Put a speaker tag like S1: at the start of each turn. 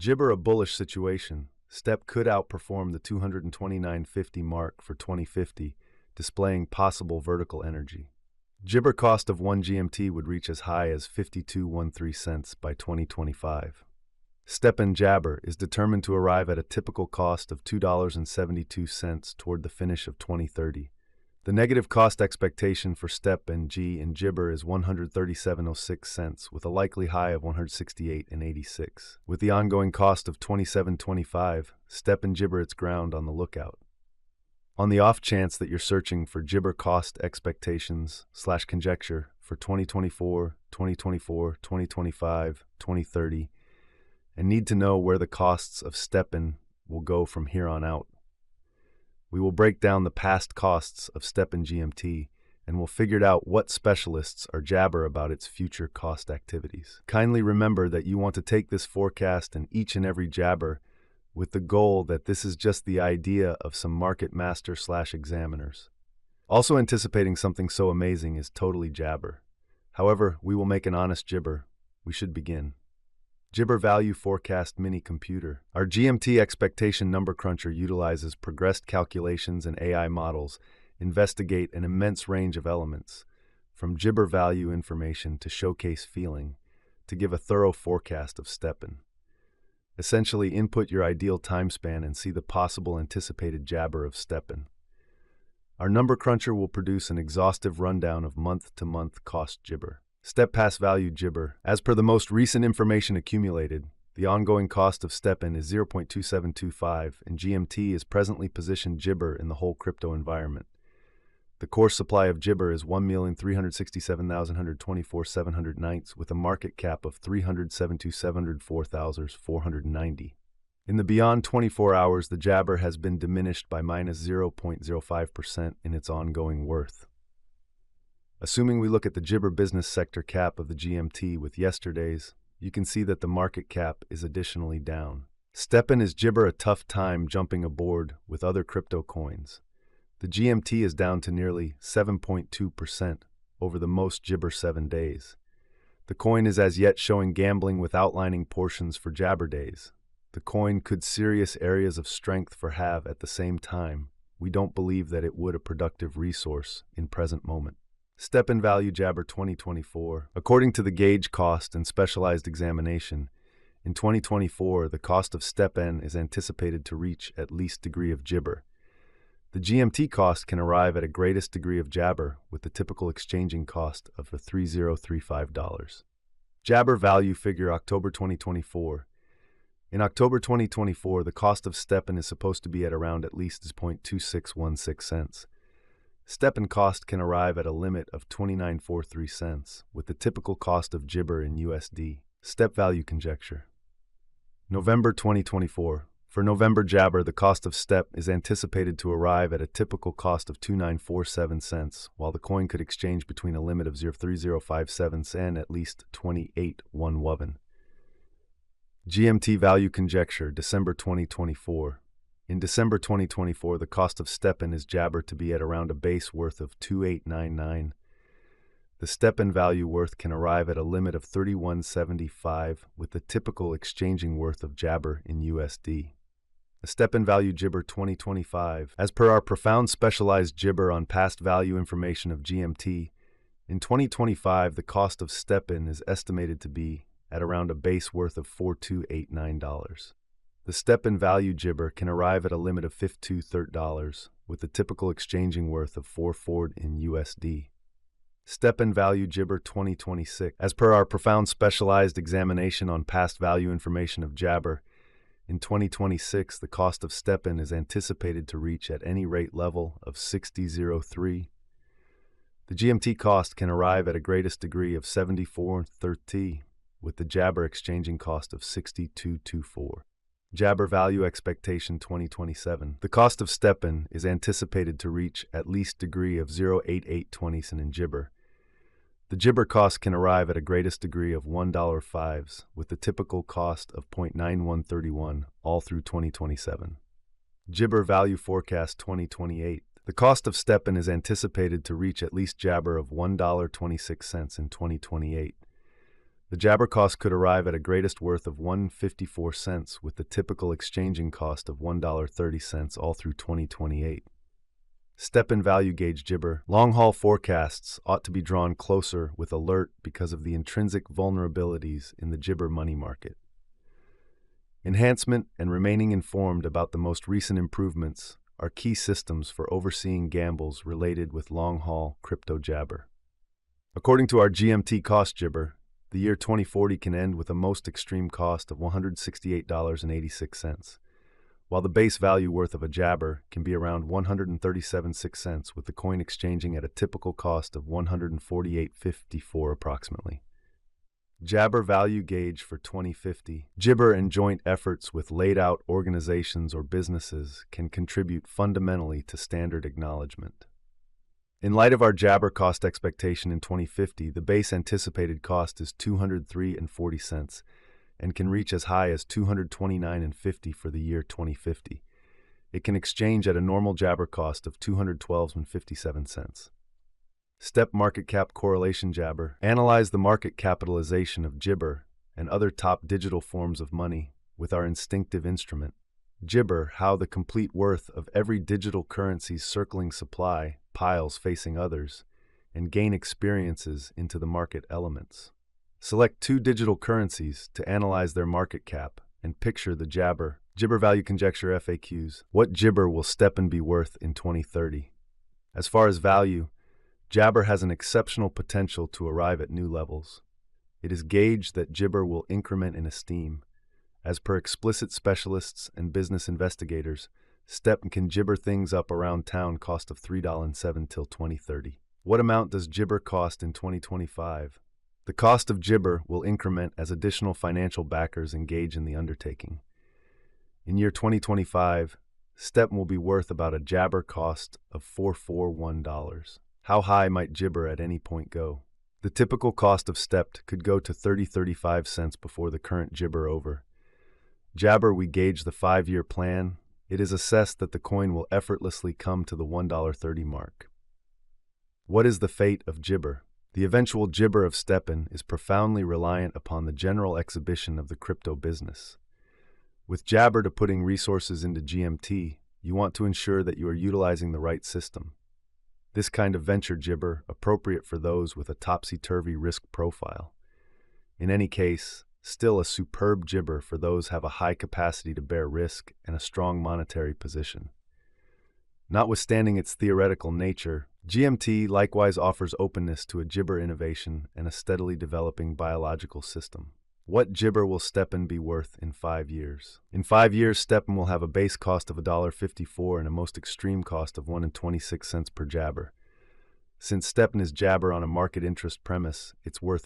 S1: Gibber a bullish situation. STEP could outperform the 229.50 mark for 2050, displaying possible vertical energy. Gibber cost of 1 GMT would reach as high as 52.13 cents by 2025. Stepn Jabber is determined to arrive at a typical cost of $2.72 toward the finish of 2030. The negative cost expectation for Stepn G and Gibber is 137.06 cents, with a likely high of 168.86. With the ongoing cost of 27.25, Stepn Gibber its ground on the lookout. On the off chance that you're searching for Gibber cost expectations/conjecture for 2024, 2025, 2030, and need to know where the costs of Stepn will go from here on out, we will break down the past costs of Stepn GMT, and we'll figure out what specialists are jabber about its future cost activities. Kindly remember that you want to take this forecast and each and every jabber with the goal that this is just the idea of some market master/examiners. Also anticipating something so amazing is totally jabber. However, we will make an honest gibber. We should begin. Gibber Value Forecast Mini Computer. Our GMT Expectation Number Cruncher utilizes progressed calculations and AI models, investigate an immense range of elements, from Gibber value information to showcase feeling, to give a thorough forecast of Stepn. Essentially, input your ideal time span and see the possible anticipated jabber of Stepn. Our number cruncher will produce an exhaustive rundown of month-to-month cost gibber. Step Pass Value Gibber. As per the most recent information accumulated, the ongoing cost of Stepn is 0.2725 and GMT is presently positioned Gibber in the whole crypto environment. The core supply of Gibber is 1,367,124,709 with a market cap of 372,704,490. In the beyond 24 hours, the jabber has been diminished by minus 0.05% in its ongoing worth. Assuming we look at the Gibber business sector cap of the GMT with yesterday's, you can see that the market cap is additionally down. Stepn is Gibber a tough time jumping aboard with other crypto coins. The GMT is down to nearly 7.2% over the most Gibber 7 days. The coin is as yet showing gambling with outlining portions for jabber days. The coin could serious areas of strength for have at the same time. We don't believe that it would a productive resource in present moment. Stepn Value Jabber 2024. According to the gauge cost and specialized examination, in 2024, the cost of Stepn is anticipated to reach at least degree of Gibber. The GMT cost can arrive at a greatest degree of jabber with the typical exchanging cost of $3035. Jabber Value Figure October 2024. In October 2024, the cost of Stepn is supposed to be at around at least 0.2616 cents. Stepn cost can arrive at a limit of 29.43 cents, with the typical cost of Gibber in USD. Step Value Conjecture. November 2024. For November jabber, the cost of Step is anticipated to arrive at a typical cost of 2947 cents, while the coin could exchange between a limit of 0.3057 and at least 28.11. GMT Value Conjecture, December 2024. In December 2024, the cost of Stepn is jabber to be at around a base worth of 2899. The Stepn value worth can arrive at a limit of 3175 with the typical exchanging worth of jabber in USD. The Stepn Value Gibber 2025. As per our profound specialized gibber on past value information of GMT, in 2025 the cost of Stepn is estimated to be at around a base worth of $4289. The Stepn Value Gibber can arrive at a limit of $5230 with the typical exchanging worth of $44 in USD. Stepn Value Gibber 2026. As per our profound specialized examination on past value information of jabber, in 2026 the cost of Stepn is anticipated to reach at any rate level of 60.03. The GMT cost can arrive at a greatest degree of 74.30 with the jabber exchanging cost of 62.24. Jabber Value Expectation 2027. The cost of Stepn is anticipated to reach at least degree of 0.8820 in Gibber. The Gibber cost can arrive at a greatest degree of $1.05 with the typical cost of 0.9131 all through 2027. Gibber Value Forecast 2028. The cost of Stepn is anticipated to reach at least jabber of $1.26 in 2028. The jabber cost could arrive at a greatest worth of 1.54 cents, with the typical exchanging cost of $1.30 all through 2028. Stepn value gauge jibber. Long-haul forecasts ought to be drawn closer with alert because of the intrinsic vulnerabilities in the jibber money market. Enhancement and remaining informed about the most recent improvements are key systems for overseeing gambles related with long-haul crypto jabber. According to our GMT cost jibber, the year 2040 can end with a most extreme cost of $168.86, while the base value worth of a jabber can be around $137.06, with the coin exchanging at a typical cost of $148.54 approximately. Jabber value gauge for 2050. Jibber and joint efforts with laid-out organizations or businesses can contribute fundamentally to standard acknowledgement. In light of our jabber cost expectation in 2050, the base anticipated cost is $203.40 and can reach as high as $229.50 for the year 2050. It can exchange at a normal jabber cost of $212.57. Step market cap correlation jabber. Analyze the market capitalization of jibber and other top digital forms of money with our instinctive instrument. Jibber, how the complete worth of every digital currency's circling supply piles facing others, and gain experiences into the market elements. Select two digital currencies to analyze their market cap and picture the jabber. Jibber value conjecture FAQs. What jibber will Stepn be worth in 2030? As far as value, jabber has an exceptional potential to arrive at new levels. It is gauged that jibber will increment in esteem. As per explicit specialists and business investigators, Stepn can jibber things up around town cost of $3.07 till 2030. What amount does jibber cost in 2025? The cost of jibber will increment as additional financial backers engage in the undertaking. In year 2025, Stepn will be worth about a jabber cost of $441. How high might jibber at any point go? The typical cost of Stepn could go to 30-35 cents before the current jibber over. Jabber, we gauge the 5-year plan. It is assessed that the coin will effortlessly come to the $1.30 mark. What is the fate of jibber? The eventual jibber of Stepn is profoundly reliant upon the general exhibition of the crypto business. With jabber to putting resources into GMT, you want to ensure that you are utilizing the right system. This kind of venture jibber, appropriate for those with a topsy-turvy risk profile. In any case, still a superb jibber for those have a high capacity to bear risk and a strong monetary position. Notwithstanding its theoretical nature, GMT likewise offers openness to a jibber innovation and a steadily developing biological system. What jibber will Stepn be worth in 5 years? In 5 years, Stepn will have a base cost of $1.54 and a most extreme cost of $1.26 per jabber. Since Stepn is jabber on a market interest premise, it's worth